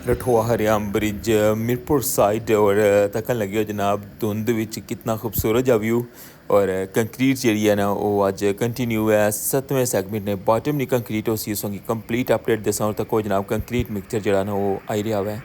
रठुआ हरियाम bridge Mirpur side और तकन लगे हो जनाब धुंध विच कितना खूबसूरत जा व्यू और कंक्रीट जी है ना वो अज कंटिन्यू है 7वें सैगमेंट ने बॉटम नहीं कंक्रीट हो सी उसकी कंप्लीट अपडेट दसा तक हो जनाब कंक्रीट मिक्सचर जरा ना वो आई रहा है।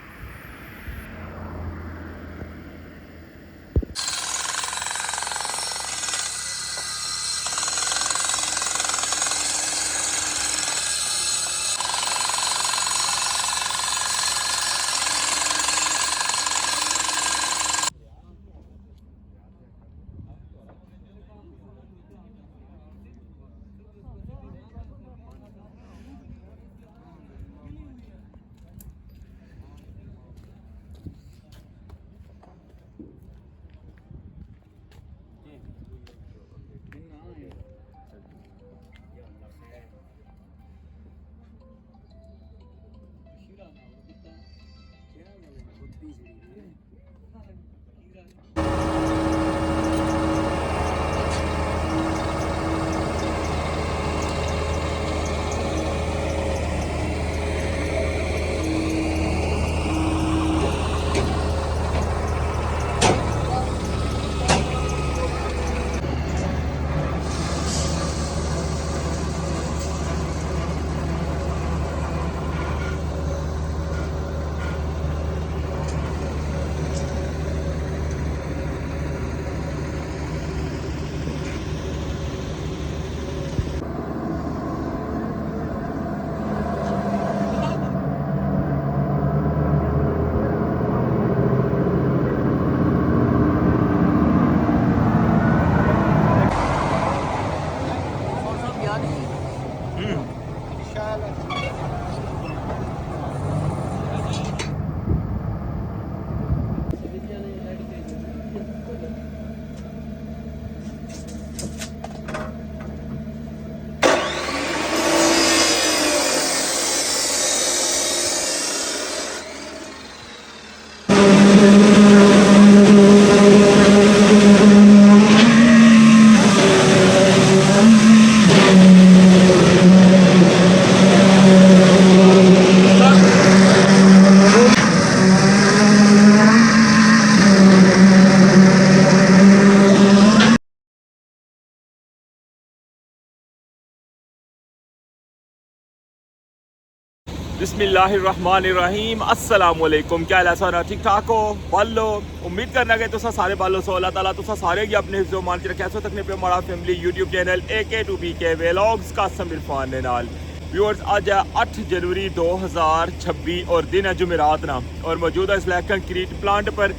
बिस्मिल्लाहिर्रहमानिर्रहीम अस्सलामुअलैकुम। क्या हाल है सारा ठीक ठाक हो बालो। उम्मीद करना कि तुसा सारे बालो सो अल्लाह ताला तुसा सारे की अपने हिफ्ज़ो मान च रखे सो तकने पे हमारा family YouTube channel AK2PK vlogs का समीरफान ने नाल व्यूअर्स आज है 8 जनवरी 2026 और दिन है जुमेरात ना और मौजूद है इसलिए कंक्रीट प्लांट पर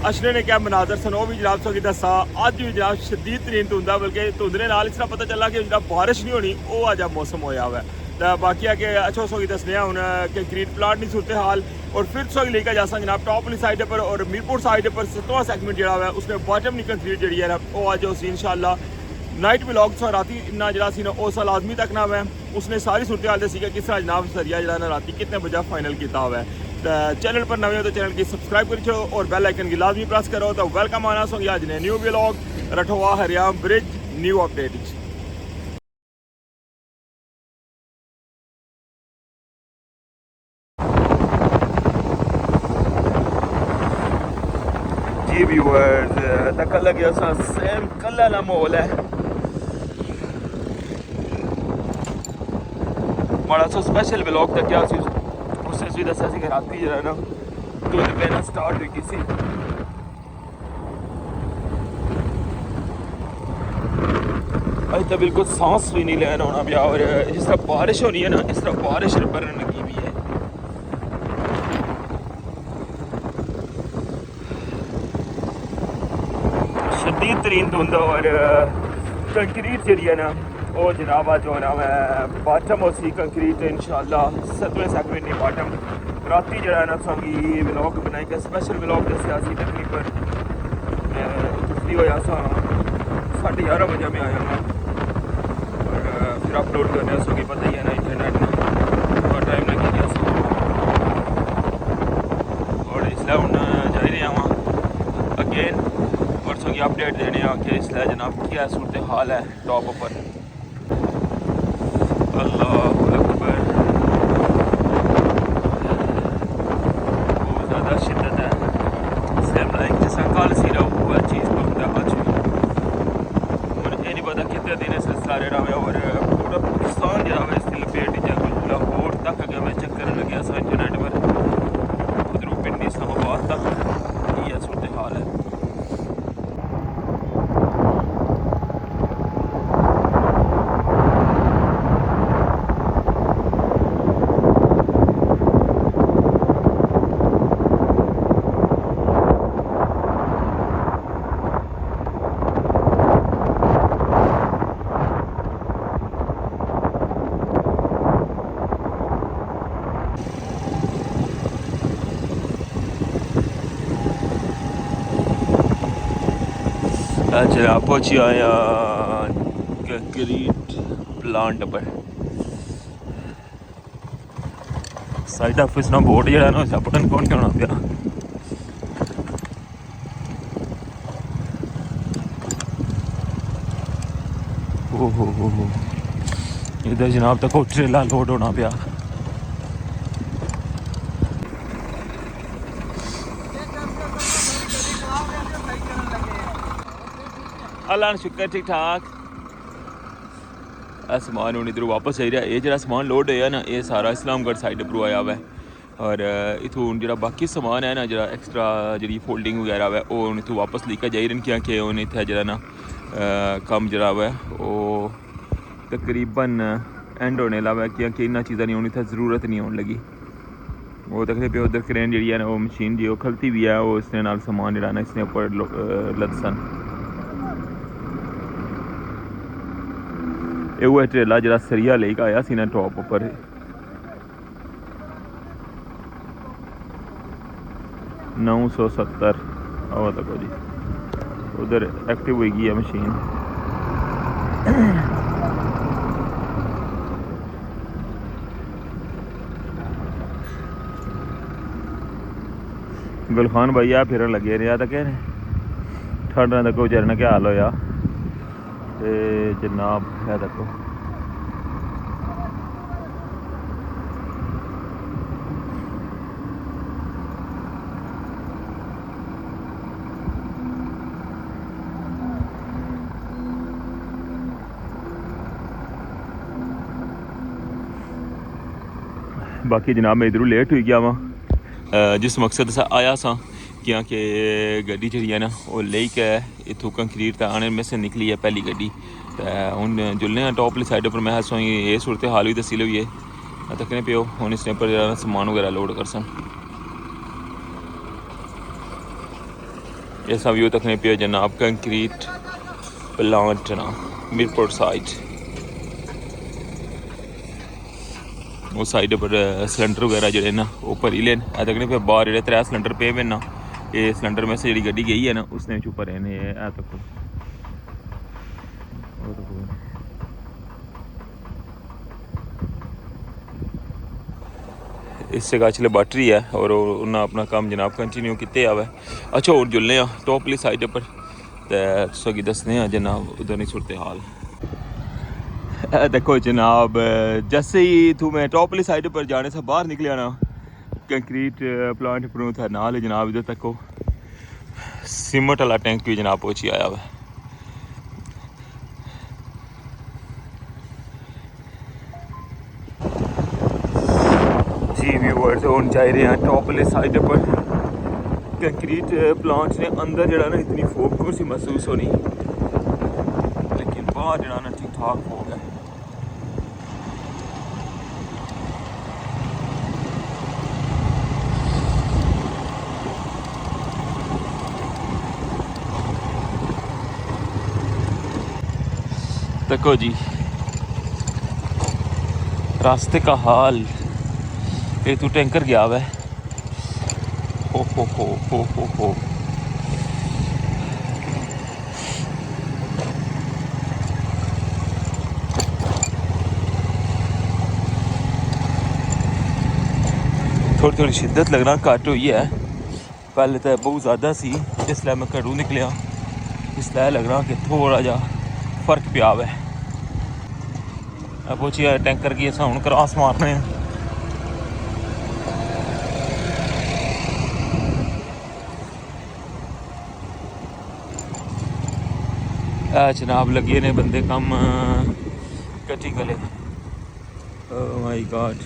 अशरे ने क्या मनाजर सन भी जनाब सो की दसा अज भी जनाब शदीद तरीन धुंध है बल्कि धुंधने नाल इस तरह पता चला कि जनाब बारिश नहीं होनी वो अज मौसम होया हुआ है। बाकी है कि अच्छा सो दसने हूँ कि ग्रीन प्लांट की सूरत हाल और फिर सो लेकर जा सकते जनाब टॉप वाली साइड पर और मीरपुर साइड पर 7वां सैगमेंट जरा है उसमें बॉटम नहीं कंक्रीट जी है वो अज उस इंशाल्लाह नाइट व्लॉग सा राती इन्ना जरा सी उस साल आदमी तक ना है उसने सारी सूरत हाल दसी कि किस तरह जनाब सरिया जरा ना राती कितने बजे फाइनल किया हुआ है। चैनल पर नवे हो तो चैनल की सब्सक्राइब कर छो और बेल आइकन की लाजमी प्रेस करो तो वेलकम आना सो आज ने न्यू व्लॉग रठवा हरियाम ब्रिज न्यू अपडेट। जी व्यूअर्स तक लगे सेम कल ना माहौल है बड़ा सो स्पेशल व्लॉग तक क्या उसने भी दसा कि राती जरा ना धुंध पैना स्टार्ट हुई किसी अज तो बिल्कुल सांस भी नहीं लेना होना ब्याह और जिस तरह बारिश होनी है ना इस तरह बारिश बरन लगी हुई है। शदीद तरीन धुंध और कंक्रीट जी है ना वो जनाब आज होना मैं बॉटम उसी कंक्रीट इंशाल्लाह 7वें सैगमेंट नहीं बॉटम राती जरा ना संगी व्लॉग बनाई के स्पेशल व्लॉग दसिया तकरीबन पिछली होया सा 11:30 बजे में आया मैं और फिर अपलोड करने सो पता ही है ना इंटरनेट में टाइम लगी गया और इसलिए हूँ जा रहे हैं वहाँ अगेन परसों की अपडेट देने कि इसलिए जनाब क्या सूरत हाल है टॉप पर। अल्लाह अकबर पता है जिस कल सी वो चीज़ तो होता कुछ और ये नहीं पता कितने दिन से सारे रहे और पूरा पाकिस्तान जो है इसकी लपेट च लाहौर तक अगर मैं चक्कर लगे सा इंटरनेट पर उधरों पिंडी इस्लामाबाद तक ये सूरत हाल है। जनाब पहुंची आया कंक्रीट प्लांट पर साइड ऑफिस ना बोर्ड जरा ना पता नहीं कौन होना पाया हो इधर जनाब तक ट्रेला लोड होना पाया। अल्लाह ने शुक्र ठीक ठाक समान हूँ इधर वापस आई रहा है। ये जो समान लोड होया ना ये सारा इस्लामगढ़ साइड पर आया हुआ है और इतों जो बाकी समान है ना जो एक्स्ट्रा जी फोल्डिंग वगैरह है वो इतों वापस लेकर जाई रही क्योंकि उन्हें इतना जरा ना कम जरा है वो तकरीबन एंड होने लगा है क्योंकि इन्होंने चीज़ा नहीं होनी इतना ज़रूरत नहीं होने लगी। वो तकरीबन पे उधर क्रेन जी है ना वो मशीन जी वो खलती भी है वो इसने नाल समान जरा ना इसने ऊपर लदसन वो ट्रेला जरा सरिया लेके आया सी ना टॉप पर 970 आवा तक जी उधर एक्टिव होगी है मशीन। गुलखान भाई आ फिर लगे रहा तो कह रहे ठंड तक बेचारे ने क्या हाल होया जनाब है देखो बाकी जनाब मैं इधरों लेट हुई गया वहाँ जिस मकसद से आया सा क्योंकि गड्डी जी है ना वो लेके इतों कंक्रीट आने में से निकली है पहली गड्डी तो हूँ जुलने टॉप वाली साइड पर मैं सोई ये सूरत हाल भी दसी ली है तकने पियो हूँ इसने पर जरा समान वगैरह लोड कर सन ये सब व्यू तकने पियो जनाब कंक्रीट प्लांट ना मीरपुर साइड वो साइड पर सिलेंडर वगैरह जो ना वो भरी लेन तकने पे बाहर जो 3 सिलेंडर पे में ना ये सिलेंडर में से जी गड्डी गई है ना उसने चुप रहने है तक इस जगह चले बैटरी है और उन्हें अपना काम जनाब कंटिन्यू किते आवे। अच्छा और जुलने टॉप वाली साइड पर तो दसने जनाब उधर नहीं सूरत हाल देखो जनाब जैसे ही तू मैं टॉप वाली साइड पर जाने से बाहर निकलिया ना कंक्रीट प्लांट पर था नाल जनाब इधर तक सीमेंट वाला टैंक भी जनाब पहुंची आया हुआ जी व्यूअर्स हम जा रहे हैं टॉप वाले साइड पर कंक्रीट प्लांट ने अंदर जरा ना इतनी फोक सी महसूस होनी लेकिन बाहर जरा ना ठीक ठाक हो गया। देखो जी रास्ते का हाल ये तू टैंकर गया हुआ है हो थोड़ी थोड़ी शिद्दत लगना घट हुई है पहले तो बहुत ज़्यादा सी इसलिए मैं घरों निकलिया इसलिए लगना कि थोड़ा जा फर्क पिया हुआ है। अब पहुंचिए टैंकर की अस हूँ क्रॉस मारने जनाब लगे ने बंदे कम कटी गले। ओह माय गॉड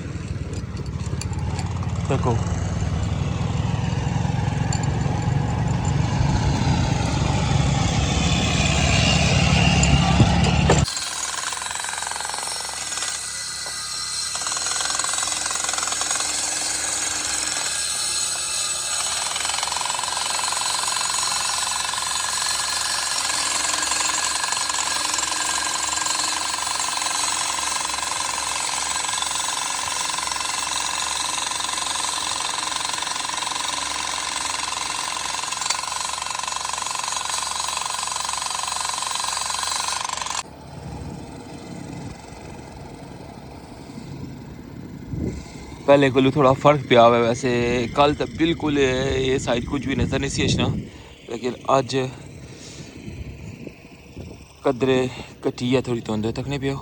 देखो पहले को थोड़ा फ़र्क पिया हुआ है। वैसे कल तो बिल्कुल ये साइड कुछ भी नज़र नहीं सी अचना, लेकिन अज कदरे कटी है थोड़ी धुंध तक नहीं पियो।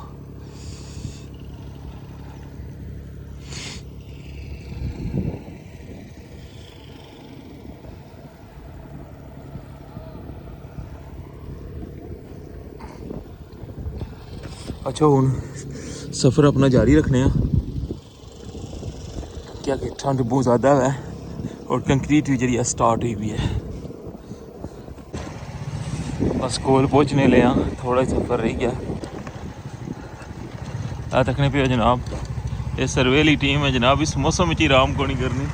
अच्छा हुन सफ़र अपना जारी रखने क्या कि ठंड बहुत ज़्यादा है और कंक्रीट भी जी स्टार्ट हुई हुई है। बस कोल पहुँचने ले थोड़ा ही सफ़र रह गया। तकने पे जनाब ये सर्वेली टीम है जनाब, इस मौसम में आराम को नहीं करनी।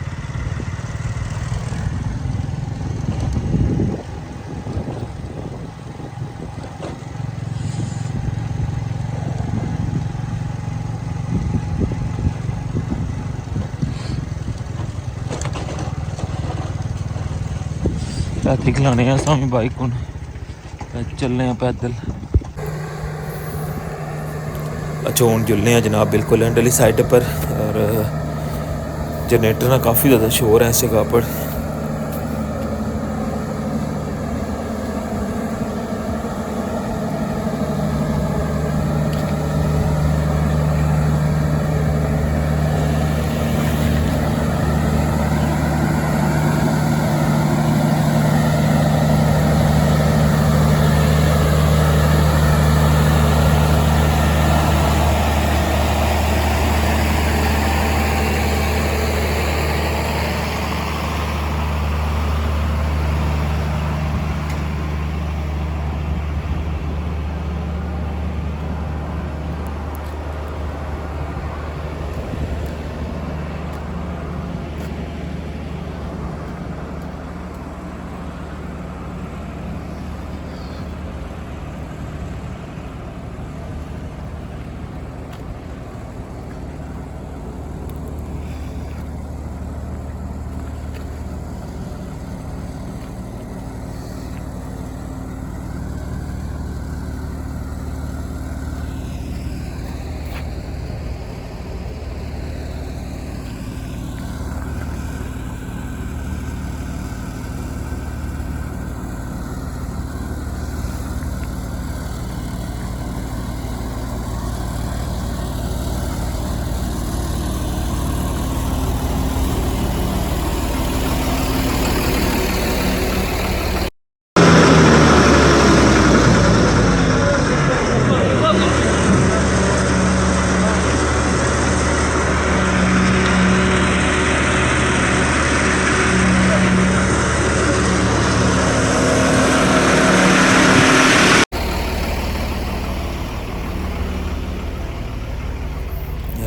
खिलाने हैं सामी बाइक को, चलने हैं पैदल। अच्छा हूँ जुलने हैं जनाब बिल्कुल एंडली साइड पर, और जनरेटर ना काफ़ी ज़्यादा शोर है इस जगह पर।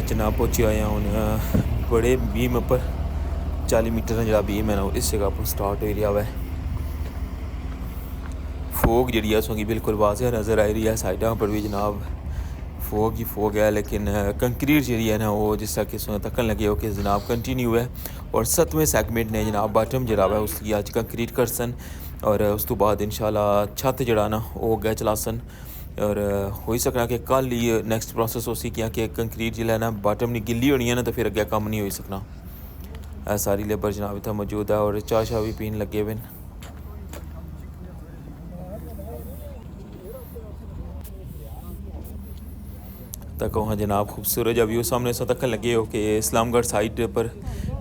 जनाब पहुँचे आए हूँ बड़े बीम पर 40 मीटर जो बीम है ना इस जगह पर स्टार्ट हो रहा है। फोग जी है बिल्कुल वाज़ह नज़र आ रही है, साइडों पर भी जनाब फोग ही फोग है, लेकिन कंक्रीट जी है ना वो जिस तरह कि तकन लगे हो कि जनाब कंटिन्यू है। और 7वें सैगमेंट ने जनाब बाटम जरा है उसकी अज कंक्रीट करसन, और उस तो बाद इंशाल्लाह छत जड़ा ना वो अगे चलासन। और हो ही सकना कि कल ही नैक्सट प्रोसैस हो सी कि कंक्रीट जो है ना बाटम नहीं गिल्ली होनी है ना, तो फिर अगे कम नहीं हो सकना। सारी लेबर जनाब इतना मौजूद है और चाह शाह भी पीन लगे हुए। तक वहाँ जनाब खूबसूरत जब व्यू सामने से तक लगे हो कि इस्लामगढ़ साइड पर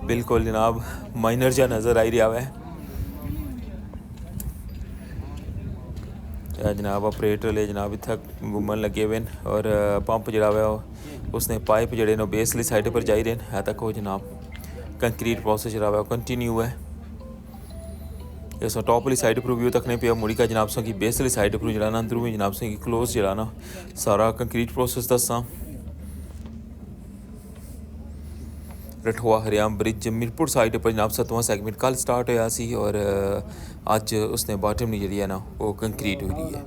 बिल्कुल जनाब माइनर जहा नज़र आ रहा है। जनाब ऑपरेटर ले जनाब इत्थै घूमन लगे हुए न और पंप जड़ा वा उसने पाइप जड़े न बेसली साइड पर जाई रहे न है तक वो जनाब कंक्रीट प्रोसेस जड़ा वा कंटिन्यू है। इस टॉप वाली साइड पर व्यू तकने पे मुड़ी का जनाब सो की बेस वाली साइड पर जड़ा ना अंदरों भी जनाब सो की क्लोज जड़ा ना सारा कंक्रीट प्रोसेस दसा। रठवा हरियाम ब्रिज मीरपुर साइड पर जनाब 7वां सेगमेंट कल स्टार्ट होया सी और अज उसने बॉटम नहीं जी है ना वो कंक्रीट हो रही है।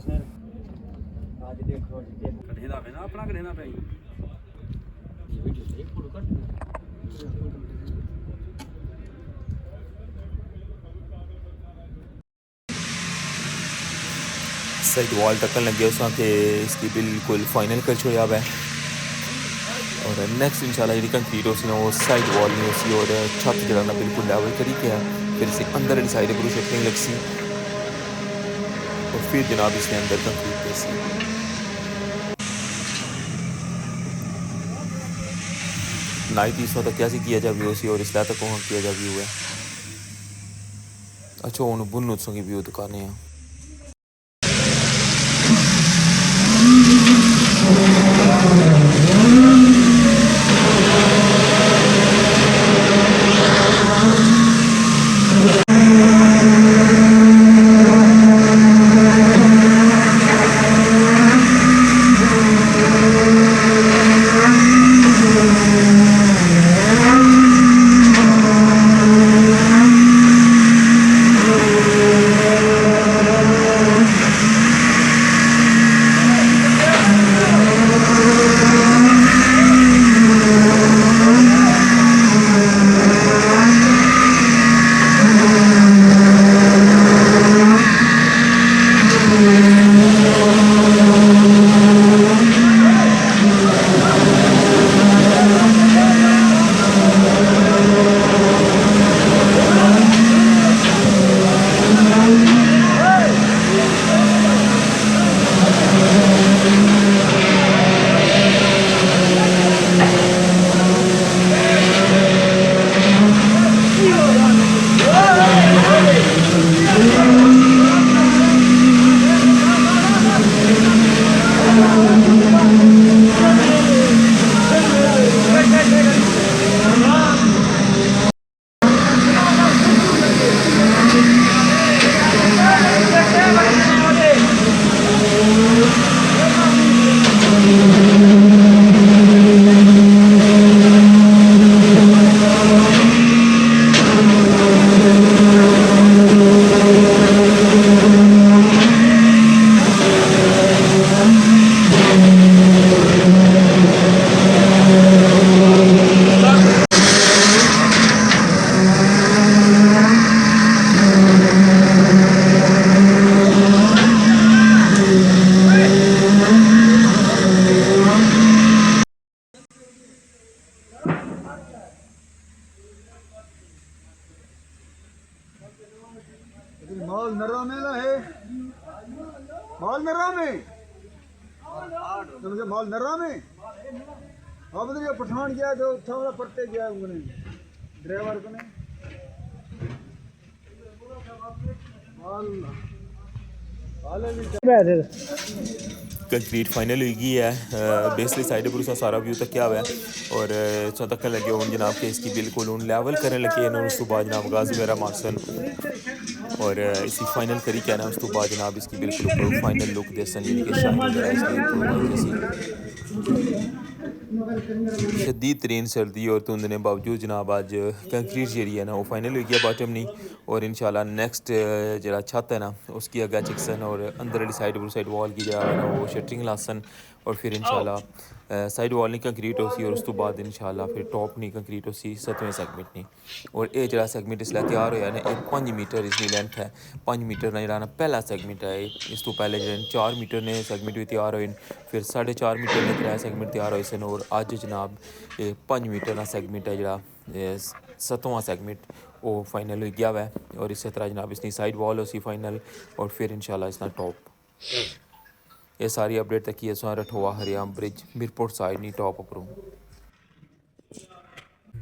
साइड वॉल टक्कन लगे उस इसकी बिल्कुल फाइनल कर छोड़ा हुआ है और नेक्स्ट इंशाल्लाह जी कंक्रीट हो सी ना वो साइड वॉल नहीं हो और छत जरा ना बिल्कुल लेवल करी गया फिर इसे अंदर वाली साइड पर शटरिंग लग सी और फिर जनाब इसने अंदर कंक्रीट कर सी। नाइट इस वक्त कैसे किया जा व्यू सी और इसलिए तक वहाँ किया जा व्यू है। अच्छा उन बुन उत्सों की व्यू दुकानें हैं। मॉल नरा में ना है मॉल नरा में तो मुझे मॉल नरा में हाँ मतलब ये पठान गया तो थोड़ा पड़ते गया उन्होंने ड्राइवर को ने कंक्रीट फाइनल हुई गई है बेसली साइड पर उसका सारा व्यू तक क्या हुआ है और सो तक लगे हूँ जनाब के इसकी बिल्कुल हूँ लेवल करने लगे हैं उस तो बाद जनाब गाज वगैरह मारसन और इसी फाइनल करी क्या ना उस तो बाद जनाब इसकी बिल्कुल ऊपर फाइनल लुक देसन यानी कि शदीद तरीन सर्दी और धुंध ने बावजूद जनाब आज कंक्रीट जी है ना वो फाइनल हुई गया बॉटम नहीं और इंशाल्लाह नेक्स्ट जरा छत है ना उसकी अगर चिक्सन और अंदर वाली साइड वॉल की जगह है ना वो शटरिंग लासन और फिर इंशाल्लाह साइड वॉल नहीं कंक्रीट हो सी और उस तो बाद इंशाल्लाह फिर टॉप नहीं कंक्रीट हो सी 7वें सेगमेंट नहीं और ये जरा सेगमेंट इसलिए तैयार होया ना 5 मीटर इसकी लेंथ है 5 मीटर ना जरा पहला सेगमेंट है इस तो पहले जो 4 मीटर ने सेगमेंट भी तैयार होए फिर 4.5 मीटर ने 3 सेगमेंट तैयार होए सन और अज जनाब 5 मीटर का सेगमेंट है जरा 7वां सेगमेंट वो फाइनल हो गया हुआ है और इस तरह जनाब इसकी साइड वॉल हो सी फाइनल और फिर इंशाल्लाह इसका टॉप ये सारी अपडेट तक है सो रठवा हरियाम ब्रिज मीरपुर साइड नहीं टॉप उपरों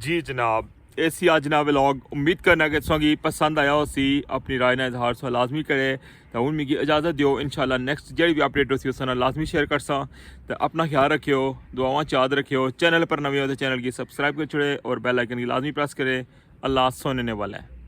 जी जनाब ऐसी आज जनाब व्लॉग उम्मीद करना कि तुसेंगी पसंद आया हो सी अपनी राय ना इजहार सो लाजमी करे तो हूँ मिगी इजाज़त दियो। इंशाल्लाह नेक्स्ट जी भी अपडेट होती है लाजमी शेयर कर सा। तो अपना ख्याल रखियो, दुआवां याद रखियो। चैनल पर नवे हो तो चैनल की सब्सक्राइब कर छोड़े और बेल आइकन की लाजमी प्रेस करे। अल्लाह सुनने वाला है।